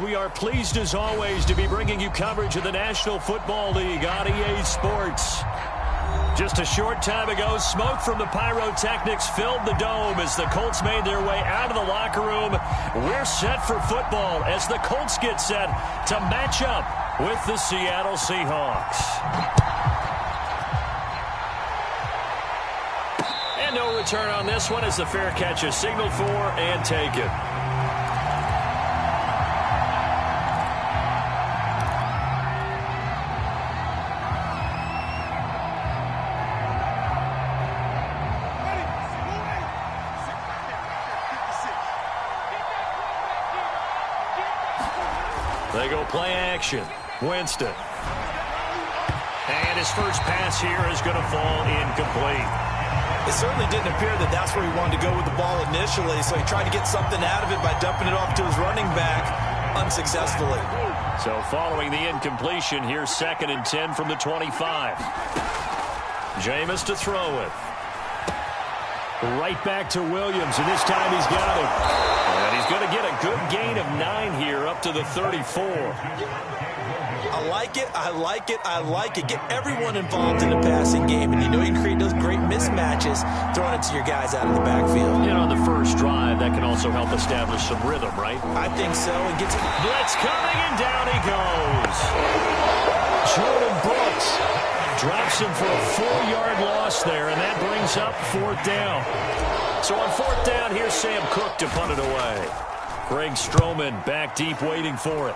We are pleased as always to be bringing you coverage of the National Football League on EA Sports. Just a short time ago, smoke from the pyrotechnics filled the dome as the Colts made their way out of the locker room. We're set for football as the Colts get set to match up with the Seattle Seahawks. And no return on this one as the fair catch is signaled for and taken. They go play action. Winston. And his first pass here is going to fall incomplete. It certainly didn't appear that that's where he wanted to go with the ball initially, so he tried to get something out of it by dumping it off to his running back unsuccessfully. So following the incompletion, here's 2nd and 10 from the 25. Jameis to throw it. Right back to Williams, and this time he's got him. And he's going to get a good gain of 9 here up to the 34. I like it, I like it, I like it. Get everyone involved in the passing game, and you know you can create those great mismatches throwing it to your guys out of the backfield. And on the first drive, that can also help establish some rhythm, right? I think so. And gets it. Blitz coming, and down he goes. Jordan Brooks drops him for a 4-yard loss there, and that brings up 4th down. So on 4th down, here's Sam Cook to punt it away. Greg Stroman back deep waiting for it.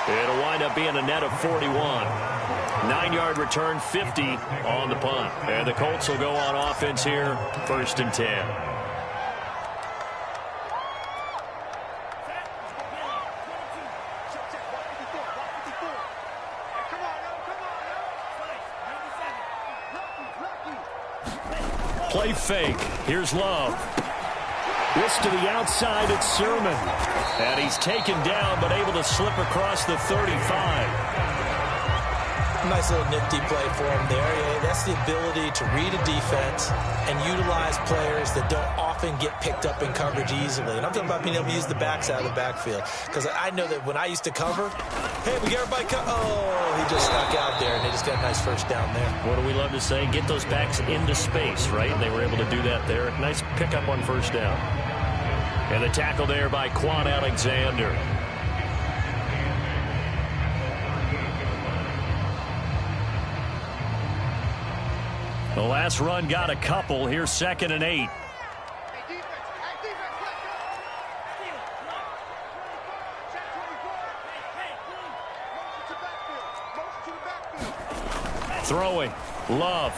It'll wind up being a net of 41. 9-yard return, 50 on the punt. And the Colts will go on offense here, 1st and 10. Play fake. Here's Love. This to the outside, it's Sermon. And he's taken down, but able to slip across the 35. Nice little nifty play for him there. Yeah, that's the ability to read a defense and utilize players that don't often get picked up in coverage easily. And I'm talking about being able to use the backs out of the backfield. Because I know that when I used to cover, hey, we got everybody oh, he just snuck out there, and they just got a nice first down there. What do we love to say? Get those backs into space, right? And they were able to do that there. Nice pickup on 1st down. And the tackle there by Quan Alexander. The last run got a couple. Here's 2nd and 8. Throwing. Love.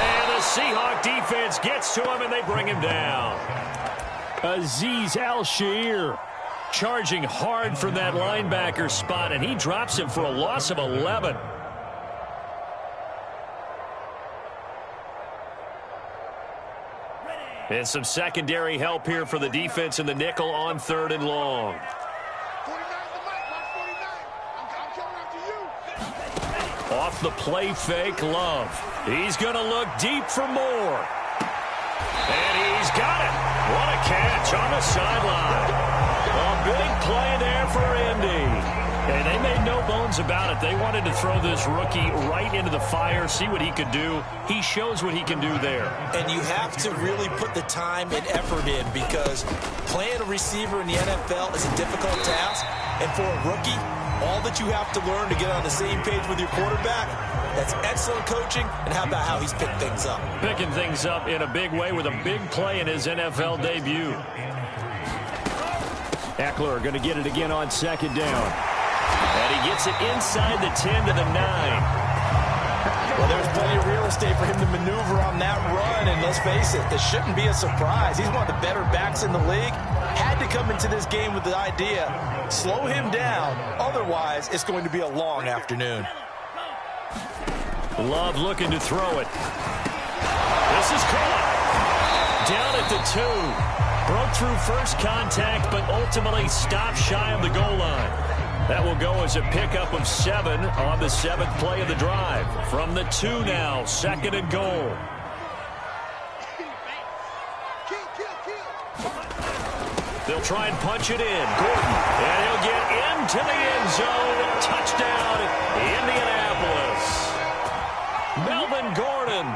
And the Seahawk defense gets to him, and they bring him down. Azeez Al-Shaair charging hard from that linebacker spot, and he drops him for a loss of 11. And some secondary help here for the defense in the nickel on 3rd and long. Off the play fake, Love. He's going to look deep for more. And he's got it. What a catch on the sideline. A big play there for Indy. And they made no bones about it. They wanted to throw this rookie right into the fire, see what he could do. He shows what he can do there. And you have to really put the time and effort in, because playing a receiver in the NFL is a difficult task. And for a rookie, all that you have to learn to get on the same page with your quarterback, that's excellent coaching. And how about how he's picked things up? Picking things up in a big way with a big play in his NFL debut. Eckler going to get it again on 2nd down. And he gets it inside the 10 to the 9. Well, there's plenty of real estate for him to maneuver on that run. And let's face it, this shouldn't be a surprise. He's one of the better backs in the league. Had to come into this game with the idea, slow him down. Otherwise, it's going to be a long afternoon. Love looking to throw it. This is caught. Down at the 2. Broke through first contact, but ultimately stopped shy of the goal line. That will go as a pickup of 7 on the 7th play of the drive. From the 2 now, 2nd and goal. They'll try and punch it in. Gordon, and he'll get into the end zone. Touchdown, Indianapolis. Melvin Gordon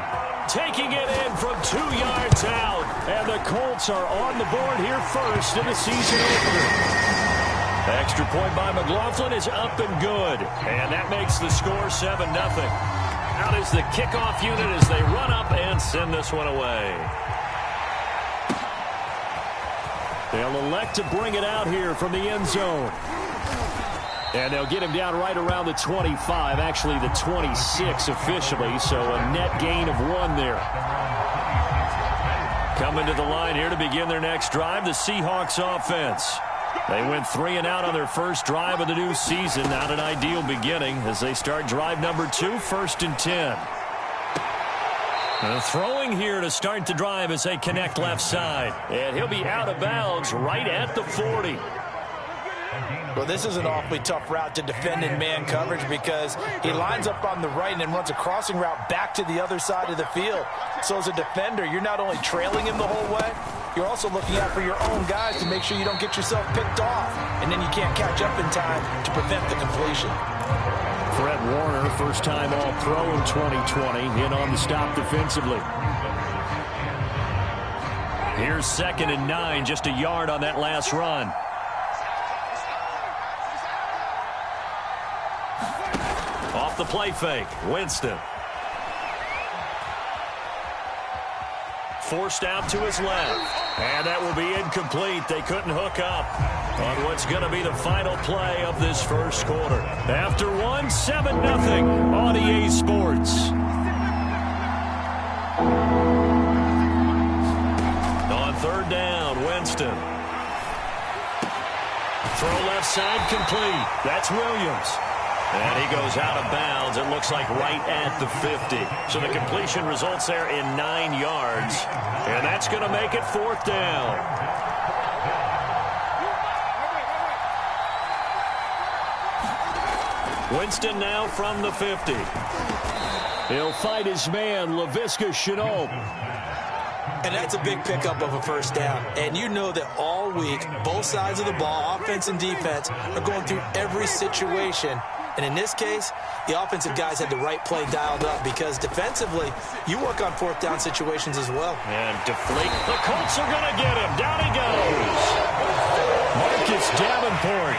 taking it in from 2 yards out. And the Colts are on the board here first in the season opener. Extra point by McLaughlin is up and good. And that makes the score 7-0. Out is the kickoff unit as they run up and send this one away. They'll elect to bring it out here from the end zone. And they'll get him down right around the 25, actually the 26 officially, so a net gain of 1 there. Coming to the line here to begin their next drive, the Seahawks offense. They went 3 and out on their first drive of the new season. Not an ideal beginning as they start drive number 2, 1st and 10. Throwing here to start the drive as they connect left side. And he'll be out of bounds right at the 40. Well, this is an awfully tough route to defend in man coverage because he lines up on the right and then runs a crossing route back to the other side of the field. So as a defender, you're not only trailing him the whole way, you're also looking out for your own guys to make sure you don't get yourself picked off. And then you can't catch up in time to prevent the completion. Fred Warner, first-time All-Pro in 2020, in on the stop defensively. Here's 2nd and 9, just a yard on that last run. Off the play fake, Winston. Forced out to his left. And that will be incomplete. They couldn't hook up on what's going to be the final play of this first quarter. After 7-0 on EA Sports. On 3rd down, Winston. Throw left side complete. That's Williams. And he goes out of bounds, it looks like right at the 50. So the completion results there in 9 yards. And that's going to make it 4th down. Winston now from the 50. He'll fight his man, Laviska Shenault. And that's a big pickup of a first down. And you know that all week, both sides of the ball, offense and defense, are going through every situation. And in this case, the offensive guys had the right play dialed up because defensively, you work on 4th down situations as well. And deflate. The Colts are going to get him. Down he goes. Marcus Davenport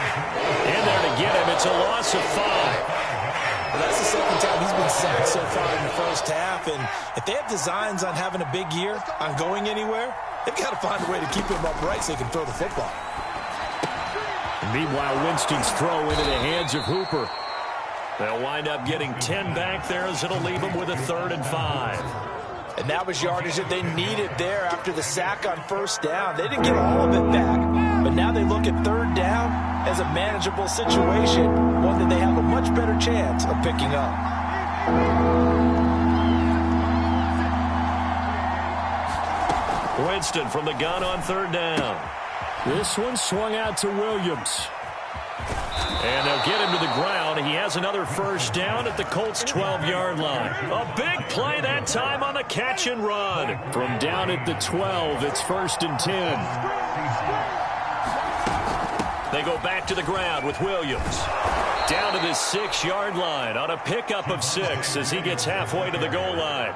in there to get him. It's a loss of 5. Well, that's the 2nd time he's been sacked so far in the first half. And if they have designs on having a big year, on going anywhere, they've got to find a way to keep him upright so he can throw the football. And meanwhile, Winston's throw into the hands of Hooper. They'll wind up getting 10 back there as it'll leave them with a 3rd and 5. And that was yardage that they needed there after the sack on first down. They didn't get all of it back, but now they look at 3rd down as a manageable situation, one that they have a much better chance of picking up. Winston from the gun on 3rd down. This one swung out to Williams. And they'll get him to the ground. He has another first down at the Colts' 12-yard line. A big play that time on the catch and run. From down at the 12, it's 1st and 10. They go back to the ground with Williams. Down to the 6-yard line on a pickup of 6 as he gets halfway to the goal line.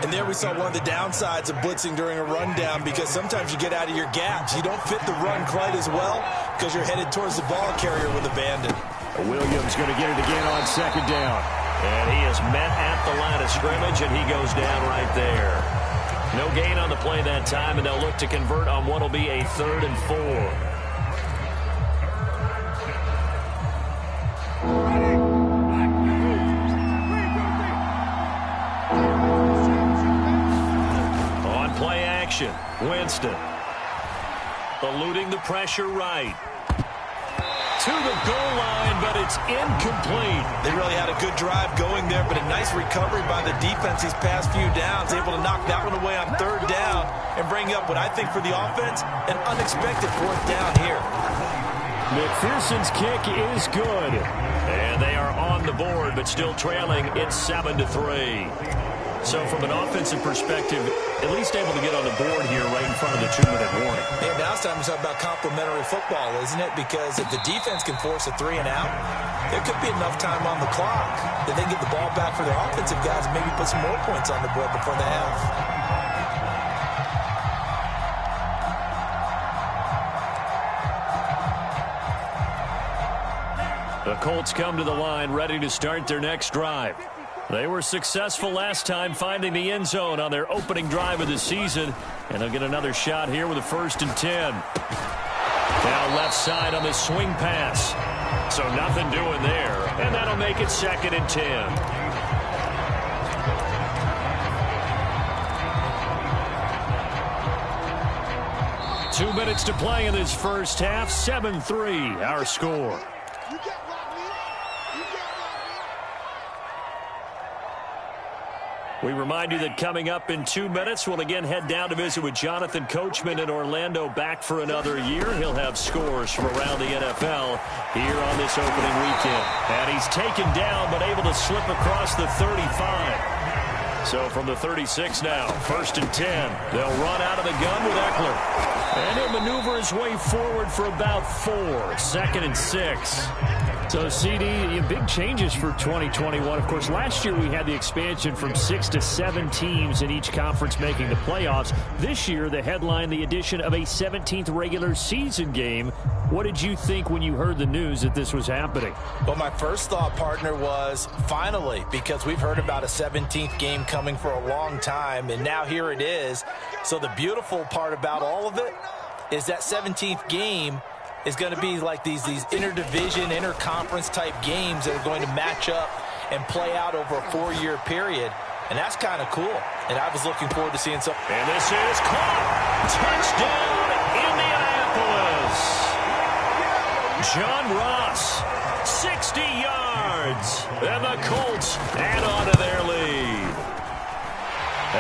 And there we saw one of the downsides of blitzing during a rundown because sometimes you get out of your gaps. You don't fit the run quite as well because you're headed towards the ball carrier with abandon. Williams going to get it again on 2nd down. And he is met at the line of scrimmage, and he goes down right there. No gain on the play that time, and they'll look to convert on what will be a 3rd and 4. Winston eluding the pressure right to the goal line, but it's incomplete. They really had a good drive going there, but a nice recovery by the defense these past few downs, able to knock that one away on 3rd down and bring up what I think for the offense, an unexpected 4th down here. McPherson's kick is good, and they are on the board, but still trailing. It's 7-3. So from an offensive perspective, at least able to get on the board here right in front of the 2-minute warning. Yeah, now it's time to talk about complementary football, isn't it? Because if the defense can force a 3 and out, there could be enough time on the clock that they get the ball back for their offensive guys and maybe put some more points on the board before the half. The Colts come to the line ready to start their next drive. They were successful last time finding the end zone on their opening drive of the season, and they'll get another shot here with a 1st and 10. Now left side on the swing pass. So nothing doing there, and that'll make it 2nd and 10. Two minutes to play in this first half. 7-3 our score. We remind you that coming up in 2 minutes, we'll again head down to visit with Jonathan Coachman in Orlando, back for another year. He'll have scores from around the NFL here on this opening weekend. And he's taken down, but able to slip across the 35. So from the 36 now, 1st and 10. They'll run out of the gun with Eckler. And he'll maneuver his way forward for about 4. 2nd and 6. So, CD, big changes for 2021. Of course, last year we had the expansion from 6 to 7 teams in each conference making the playoffs. This year, the headline, the addition of a 17th regular season game. What did you think when you heard the news that this was happening? Well, my first thought, partner, was finally, because we've heard about a 17th game coming for a long time, and now here it is. So the beautiful part about all of it is that 17th game is going to be like these interdivision, interconference type games that are going to match up and play out over a 4-year period. And that's kind of cool. And I was looking forward to seeing some. And this is caught. Touchdown, Indianapolis. John Ross, 60 yards. And the Colts add on to their lead.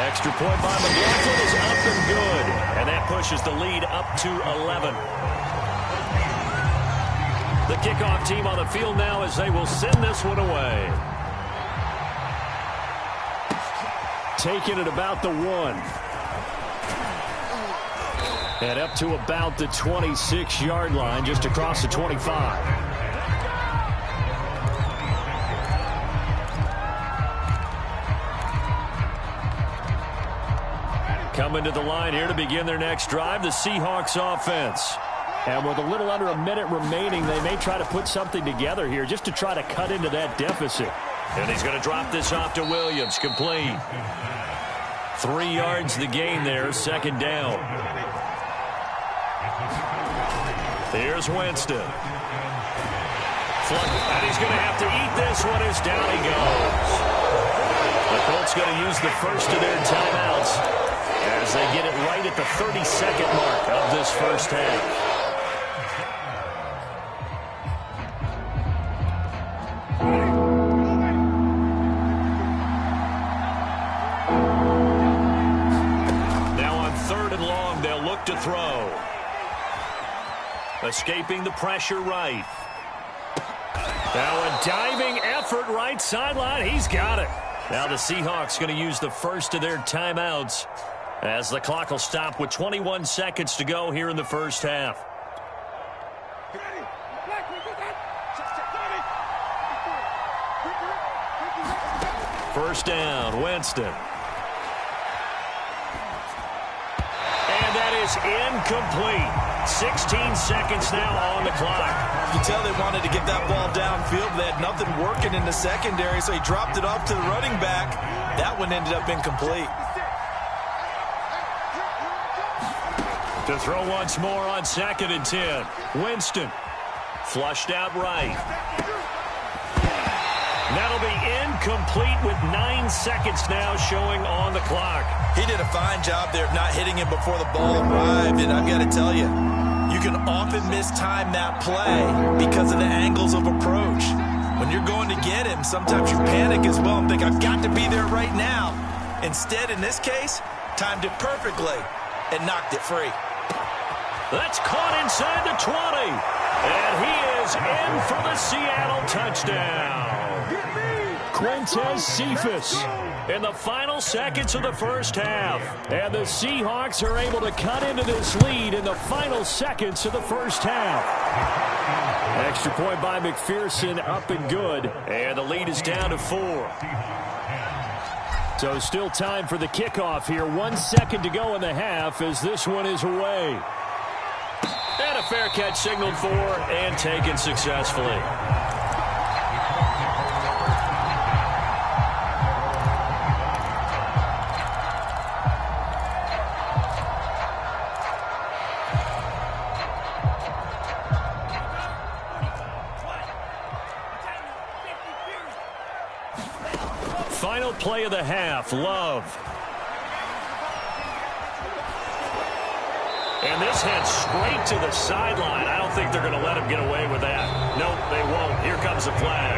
Extra point by McLaughlin is up and good. And that pushes the lead up to 11. The kickoff team on the field now as they will send this one away. Taking it about the 1. And up to about the 26-yard line, just across the 25. Coming to the line here to begin their next drive, the Seahawks offense. And with a little under a minute remaining, they may try to put something together here just to try to cut into that deficit. And he's going to drop this off to Williams. Complete. 3 yards the gain there. 2nd down. Here's Winston. And he's going to have to eat this one as down he goes. The Colts going to use the first of their timeouts as they get it right at the 32nd mark of this first half. To throw. Escaping the pressure right. Now a diving effort right sideline. He's got it. Now the Seahawks going to use the first of their timeouts as the clock will stop with 21 seconds to go here in the first half. First down, Winston. That is incomplete. 16 seconds now on the clock. You can tell they wanted to get that ball downfield. They had nothing working in the secondary, so he dropped it off to the running back. That one ended up incomplete. To throw once more on 2nd and 10. Winston flushed out right. That'll be incomplete with 9 seconds now showing on the clock. He did a fine job there of not hitting him before the ball arrived, and I've got to tell you, you can often mistime that play because of the angles of approach. When you're going to get him, sometimes you panic as well and think, I've got to be there right now. Instead, in this case, timed it perfectly and knocked it free. That's caught inside the 20. And he is in for the Seattle touchdown. Quintez Cephus in the final seconds of the first half. And the Seahawks are able to cut into this lead in the final seconds of the first half. Extra point by McPherson, up and good. And the lead is down to 4. So still time for the kickoff here. 1 second to go in the half as this one is away. And a fair catch signaled for and taken successfully. Final play of the half, Love. And this heads straight to the sideline. I don't think they're going to let him get away with that. Nope, they won't. Here comes the flag.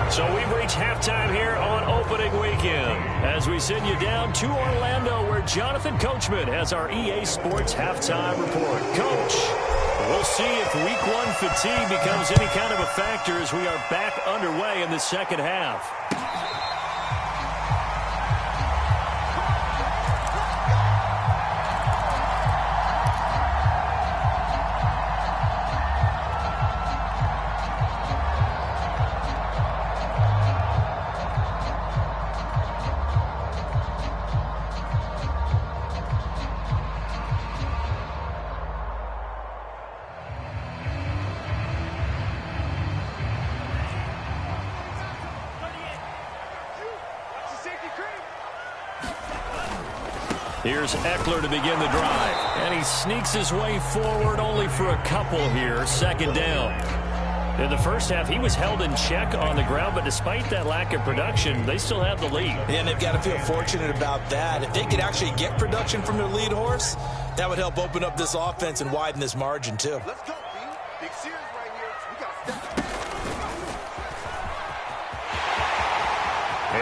So we've reached halftime here on opening weekend as we send you down to Orlando where Jonathan Coachman has our EA Sports halftime report. Coach, we'll see if week 1 fatigue becomes any kind of a factor as we are back underway in the second half. Here's Eckler to begin the drive. And he sneaks his way forward only for a couple here. Second down. In the first half, he was held in check on the ground, but despite that lack of production, they still have the lead. And they've got to feel fortunate about that. If they could actually get production from their lead horse, that would help open up this offense and widen this margin, too. Let's go, B. Big series right here. We got to step.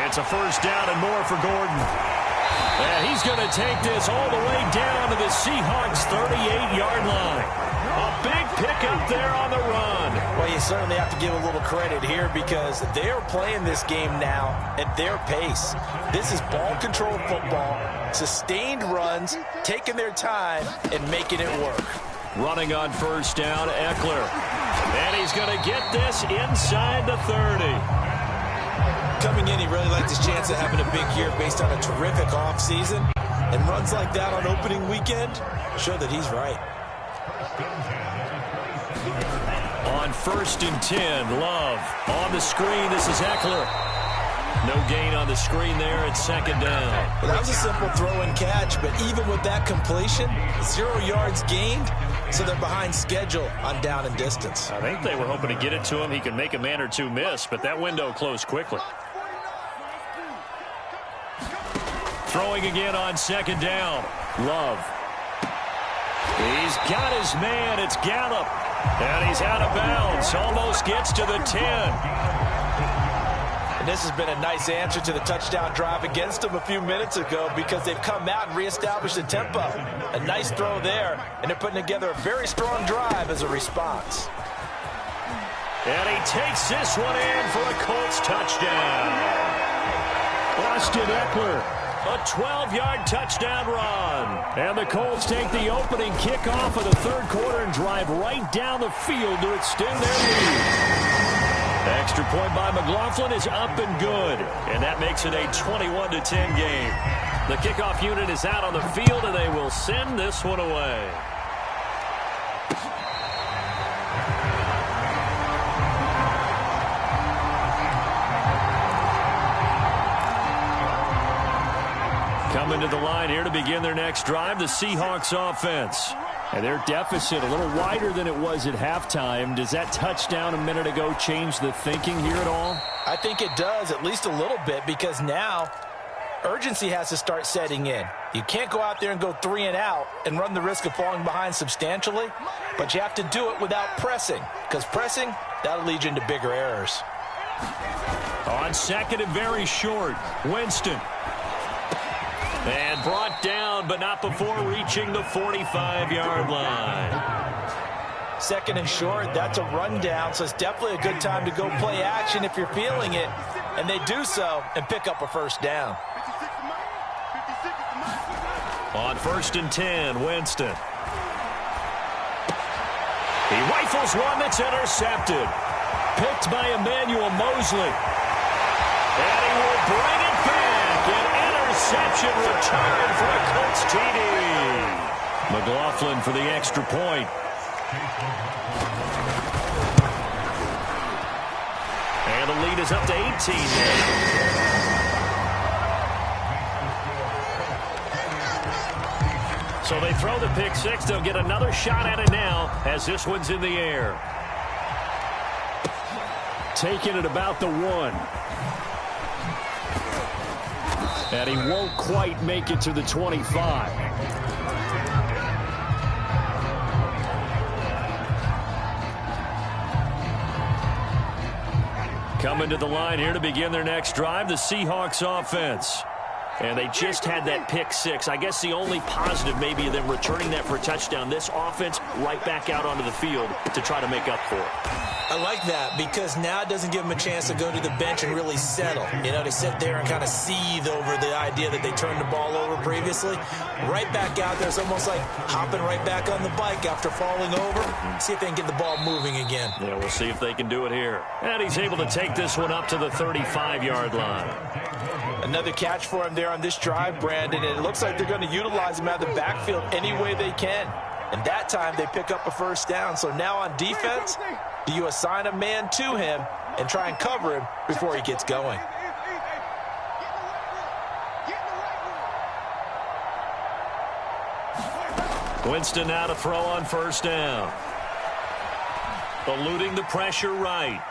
It's a first down and more for Gordon. And he's going to take this all the way down to the Seahawks' 38-yard line. A big pickup there on the run. Well, you certainly have to give a little credit here because they're playing this game now at their pace. This is ball control football, sustained runs, taking their time, and making it work. Running on first down, Eckler. And he's going to get this inside the 30. Coming in, he really liked his chance of having a big year based on a terrific offseason. And runs like that on opening weekend show that he's right. On 1st and 10, Love. On the screen, this is Eckler. No gain on the screen there at second down. Well, that was a simple throw and catch, but even with that completion, 0 yards gained, so they're behind schedule on down and distance. I think they were hoping to get it to him. He could make a man or two miss, but that window closed quickly. Throwing again on second down. Love. He's got his man. It's Gallup. And he's out of bounds. Almost gets to the 10. And this has been a nice answer to the touchdown drive against them a few minutes ago because they've come out and reestablished the tempo. A nice throw there, and they're putting together a very strong drive as a response. And he takes this one in for a Colts touchdown. Austin Eckler. A 12-yard touchdown run. And the Colts take the opening kickoff of the third quarter and drive right down the field to extend their lead. Extra point by McLaughlin is up and good. And that makes it a 21-10 game. The kickoff unit is out on the field, and they will send this one away. Coming to the line here to begin their next drive, the Seahawks offense. And their deficit a little wider than it was at halftime. Does that touchdown a minute ago change the thinking here at all? I think it does, at least a little bit, because now urgency has to start setting in. You can't go out there and go 3 and out and run the risk of falling behind substantially, but you have to do it without pressing, because pressing, that'll lead you into bigger errors. On second and very short, Winston. And brought down, but not before reaching the 45-yard line. Second and short, that's a rundown, so it's definitely a good time to go play action if you're feeling it. And they do so and pick up a first down. 56 to Mike. 56 is the Mike. On 1st and 10, Winston. He rifles one that's intercepted. Picked by Emmanuel Mosley. And he will bring it back. An interception return for a Colts TD. McLaughlin for the extra point. And the lead is up to 18 now. So they throw the pick six. They'll get another shot at it now as this one's in the air. Taking it about the 1. And he won't quite make it to the 25. Coming to the line here to begin their next drive, the Seahawks offense. And they just had that pick six. I guess the only positive maybe of them returning that for a touchdown. This offense right back out onto the field to try to make up for it. I like that because now it doesn't give them a chance to go to the bench and really settle. You know, to sit there and kind of seethe over the idea that they turned the ball over previously. Right back out there. It's almost like hopping right back on the bike after falling over. See if they can get the ball moving again. Yeah, we'll see if they can do it here. And he's able to take this one up to the 35-yard line. Another catch for him there on this drive, Brandon, and it looks like they're going to utilize him out of the backfield any way they can. And that time they pick up a first down. So now on defense, do you assign a man to him and try and cover him before he gets going? Winston now to throw on first down. Eluding the pressure right.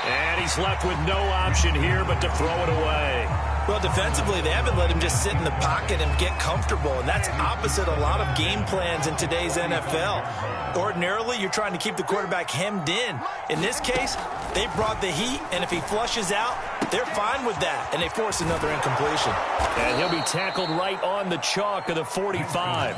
And he's left with no option here but to throw it away. Well, defensively, they haven't let him just sit in the pocket and get comfortable, and that's opposite a lot of game plans in today's NFL. Ordinarily, you're trying to keep the quarterback hemmed in. In this case, they brought the heat, and if he flushes out, they're fine with that, and they force another incompletion. And he'll be tackled right on the chalk of the 45.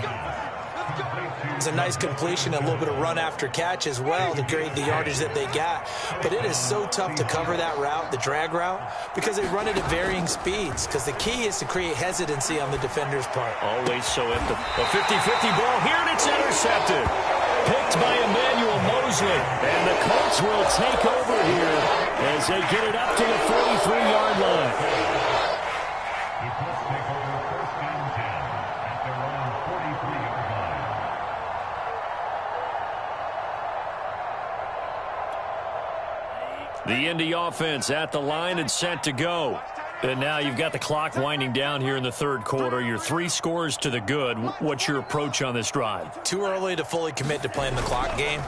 It's a nice completion, a little bit of run after catch as well to create the yardage that they got. But it is so tough to cover that route, the drag route, because they run it at varying speeds. Because the key is to create hesitancy on the defender's part. Always so empty. A 50-50 ball here, and it's intercepted. Picked by Emmanuel Mosley. And the Colts will take over here as they get it up to the 43-yard line. The Indy offense at the line and set to go. And now you've got the clock winding down here in the third quarter. You're 3 scores to the good. What's your approach on this drive? Too early to fully commit to playing the clock game.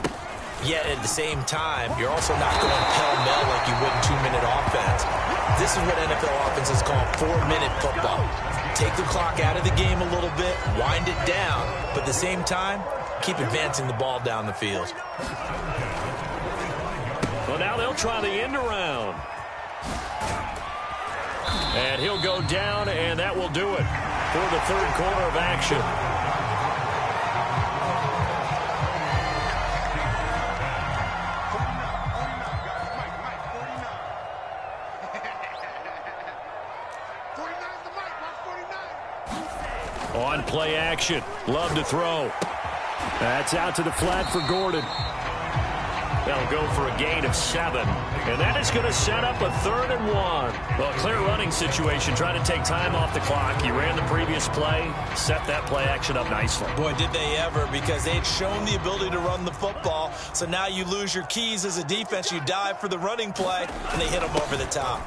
Yet at the same time, you're also not going pell-mell like you would in 2-minute offense. This is what NFL offenses call 4-minute football. Take the clock out of the game a little bit, wind it down, but at the same time, keep advancing the ball down the field. Well, now they'll try the end around. And he'll go down, and that will do it for the third quarter of action. On play action, Love to throw. That's out to the flat for Gordon. They'll go for a gain of 7. And that is going to set up a 3rd and 1. Well, clear running situation. Trying to take time off the clock. You ran the previous play. Set that play action up nicely. Boy, did they ever, because they'd shown the ability to run the football. So now you lose your keys as a defense. You dive for the running play, and they hit them over the top.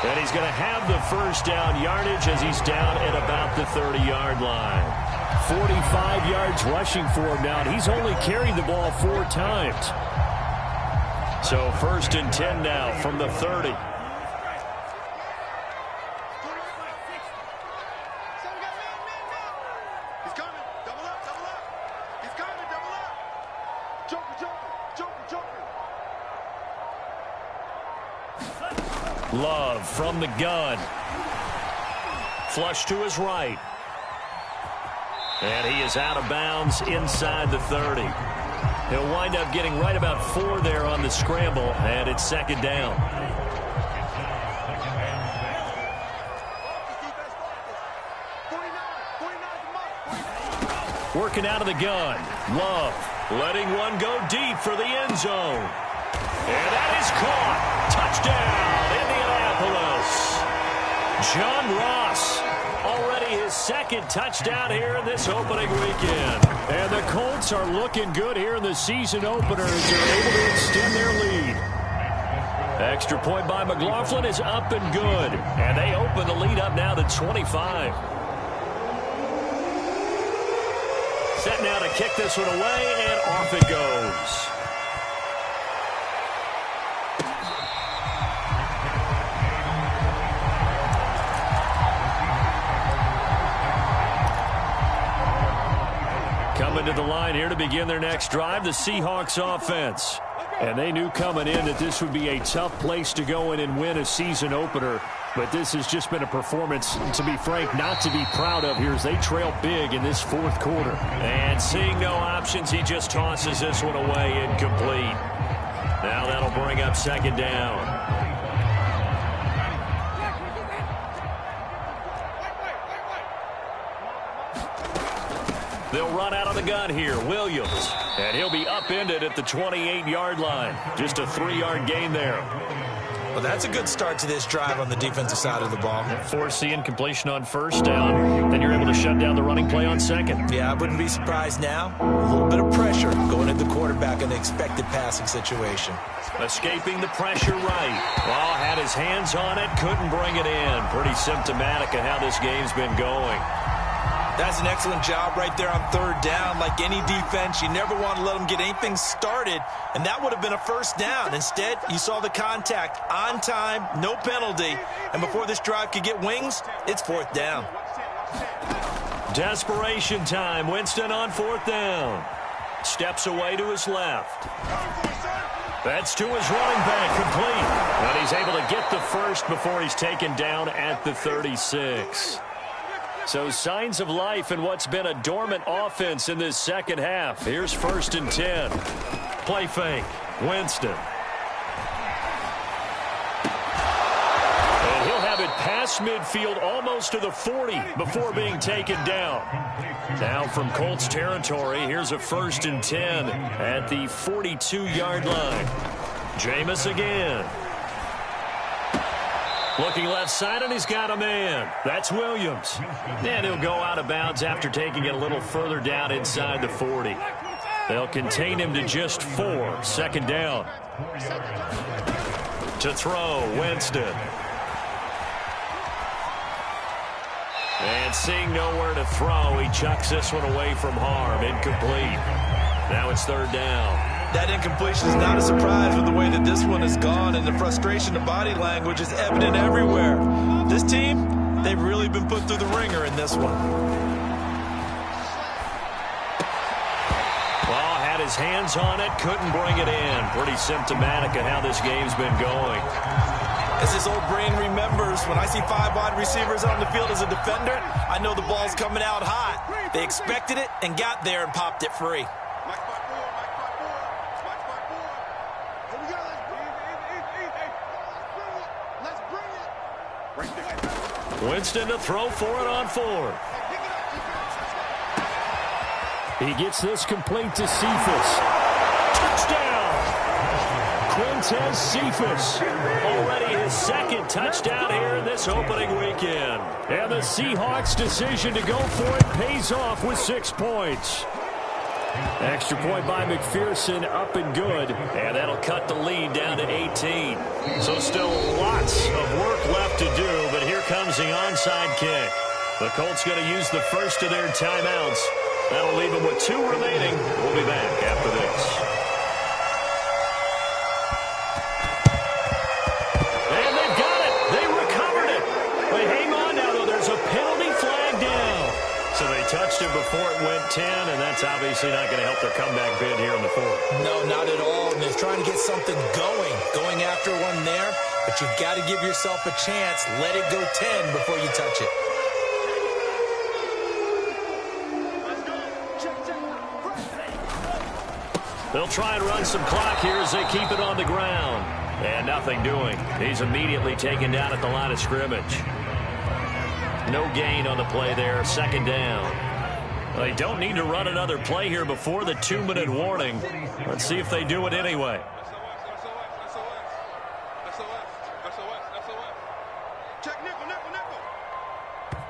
And he's going to have the first down yardage as he's down at about the 30-yard line. 45 yards rushing for him now, and he's only carried the ball 4 times. So 1st and 10 now from the 30. He's coming. Double up, double up. He's coming, double up. Joker, joker, joker, joker. Love from the gun. Flush to his right. And he is out of bounds inside the 30. He'll wind up getting right about 4 there on the scramble, and it's second down. Working out of the gun. Love letting one go deep for the end zone. And that is caught. Touchdown, Indianapolis. John Ross, already his second touchdown here in this opening weekend. And the Colts are looking good here in the season opener as they're able to extend their lead. Extra point by McLaughlin is up and good. And they open the lead up now to 25. Set now to kick this one away, and off it goes. Coming to the line here to begin their next drive, the Seahawks offense. And they knew coming in that this would be a tough place to go in and win a season opener. But this has just been a performance, to be frank, not to be proud of here as they trail big in this fourth quarter. And seeing no options, he just tosses this one away incomplete. Now that'll bring up second down. They'll run out of the gun here. Williams. And he'll be upended at the 28-yard line. Just a 3-yard gain there. Well, that's a good start to this drive on the defensive side of the ball. Force the incompletion on first down. Then you're able to shut down the running play on second. Yeah, I wouldn't be surprised now. A little bit of pressure going at the quarterback in the expected passing situation. Escaping the pressure right. Well, had his hands on it, couldn't bring it in. Pretty symptomatic of how this game's been going. That's an excellent job right there on third down. Like any defense, you never want to let them get anything started, and that would have been a first down. Instead, you saw the contact on time, no penalty, and before this drive could get wings, it's fourth down. Desperation time. Winston on fourth down. Steps away to his left. That's to his running back, complete. And he's able to get the first before he's taken down at the 36. So signs of life in what's been a dormant offense in this second half. Here's 1st and 10. Play fake. Winston. And he'll have it past midfield almost to the 40 before being taken down. Now from Colts territory, here's a 1st and 10 at the 42-yard line. Jameis again. Looking left side, and he's got a man. That's Williams. And he'll go out of bounds after taking it a little further down inside the 40. They'll contain him to just 4. Second down. To throw, Winston. And seeing nowhere to throw, he chucks this one away from harm. Incomplete. Now it's third down. That incompletion is not a surprise with the way that this one has gone, and the frustration of body language is evident everywhere. This team, they've really been put through the ringer in this one. Well, had his hands on it, couldn't bring it in. Pretty symptomatic of how this game's been going. As his old brain remembers, when I see 5 wide receivers on the field as a defender, I know the ball's coming out hot. They expected it and got there and popped it free. Winston to throw for it on 4. He gets this complete to Cephas. Touchdown! Quintez Cephas. Already his second touchdown here in this opening weekend. And the Seahawks' decision to go for it pays off with 6 points. Extra point by McPherson, up and good. And that'll cut the lead down to 18. So still lots of work left to do, but here comes the onside kick. The Colts going to use the first of their timeouts. That'll leave them with 2 remaining. We'll be back after this. And they've got it. They recovered it. But hang on now, though. There's a penalty flag down. So they touched it before it went 10, and that's obviously not going to help their comeback bid here in the fourth. No, not at all. And they're trying to get something going after one there. But you've got to give yourself a chance. Let it go 10 before you touch it. They'll try and run some clock here as they keep it on the ground. And nothing doing. He's immediately taken down at the line of scrimmage. No gain on the play there. Second down. They don't need to run another play here before the 2-minute warning. Let's see if they do it anyway.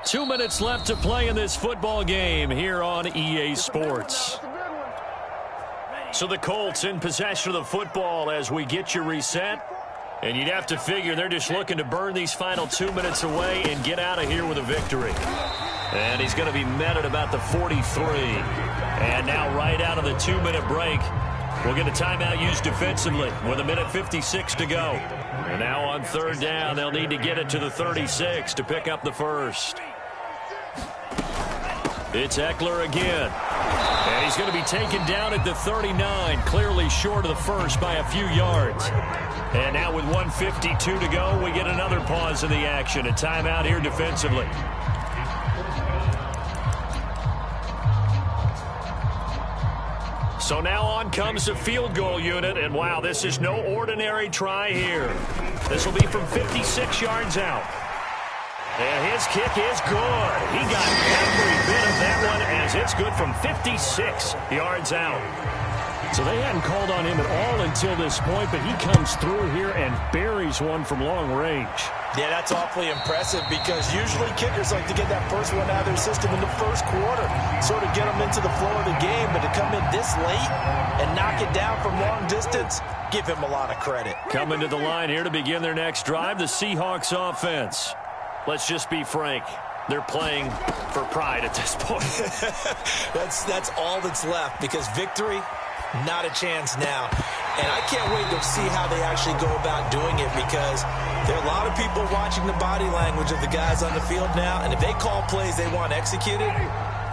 2 minutes left to play in this football game here on EA Sports. So the Colts in possession of the football as we get you reset. And you'd have to figure they're just looking to burn these final 2 minutes away and get out of here with a victory. And he's going to be met at about the 43. And now right out of the 2-minute break, we'll get a timeout used defensively with 1:56 to go. And now on third down, they'll need to get it to the 36 to pick up the first. It's Ekeler again. And he's going to be taken down at the 39, clearly short of the first by a few yards. And now with 1:52 to go, we get another pause in the action. A timeout here defensively. So now on comes the field goal unit, and wow, this is no ordinary try here. This will be from 56 yards out. And his kick is good. He got every bit of that one as it's good from 56 yards out. So they hadn't called on him at all until this point, but he comes through here and buries one from long range. Yeah, that's awfully impressive because usually kickers like to get that first one out of their system in the first quarter, sort of get them into the flow of the game, but to come in this late and knock it down from long distance, give him a lot of credit. Coming to the line here to begin their next drive, the Seahawks offense. Let's just be frank. They're playing for pride at this point. that's all that's left because victory, not a chance now. And I can't wait to see how they actually go about doing it because there are a lot of people watching the body language of the guys on the field now. And if they call plays they want executed,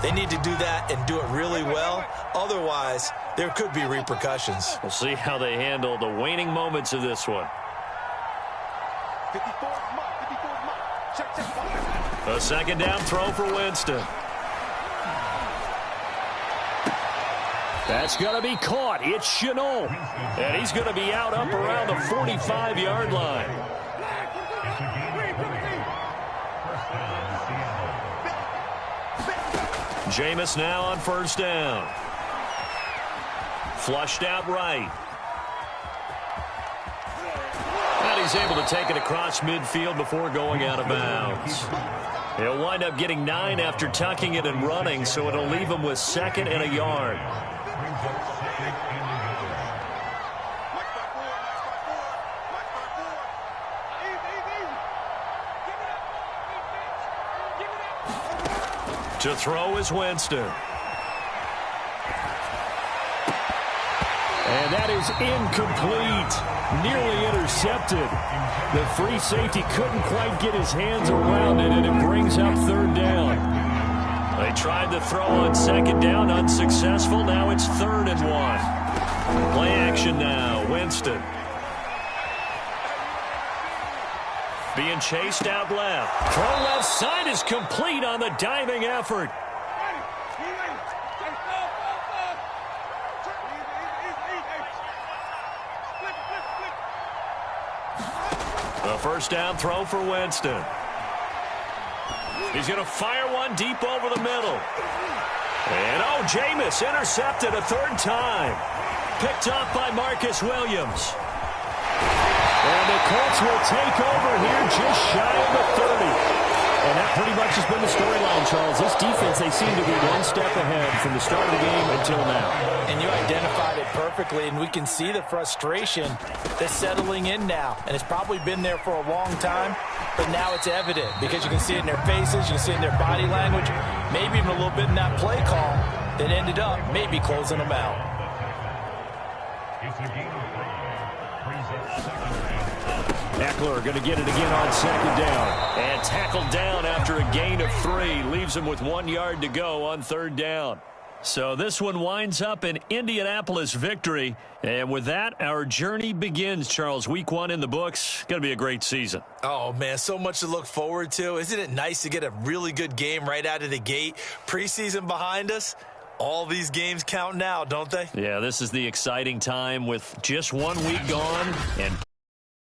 they need to do that and do it really well. Otherwise, there could be repercussions. We'll see how they handle the waning moments of this one. A second down throw for Winston. That's going to be caught. It's Shenault. And he's going to be out up around the 45-yard line. Jameis now on first down. Flushed out right. And he's able to take it across midfield before going out of bounds. He'll wind up getting 9 after tucking it and running, so it'll leave him with second and a yard. To throw is Winston. And that is incomplete. Nearly intercepted. The free safety couldn't quite get his hands around it, and it brings up third down. They tried the throw on second down, unsuccessful. Now it's 3rd and 1. Play action now. Winston. Being chased out left. Throw left side is complete on the diving effort. The first down throw for Winston. He's going to fire one deep over the middle. And Jameis intercepted a 3rd time. Picked off by Marcus Williams. And the Colts will take over here just shy of the 30. And that pretty much has been the storyline, Charles. This defense, they seem to be one step ahead from the start of the game until now. And you identified it perfectly, and we can see the frustration that's settling in now. And it's probably been there for a long time, but now it's evident because you can see it in their faces, you can see it in their body language, maybe even a little bit in that play call that ended up maybe closing them out. Ekeler going to get it again on second down. And tackled down after a gain of 3. Leaves him with 1 yard to go on third down. So this one winds up an Indianapolis victory. And with that, our journey begins, Charles. Week 1 in the books. Going to be a great season. Oh, man, so much to look forward to. Isn't it nice to get a really good game right out of the gate? Preseason behind us. All these games count now, don't they? Yeah, this is the exciting time with just 1 week gone and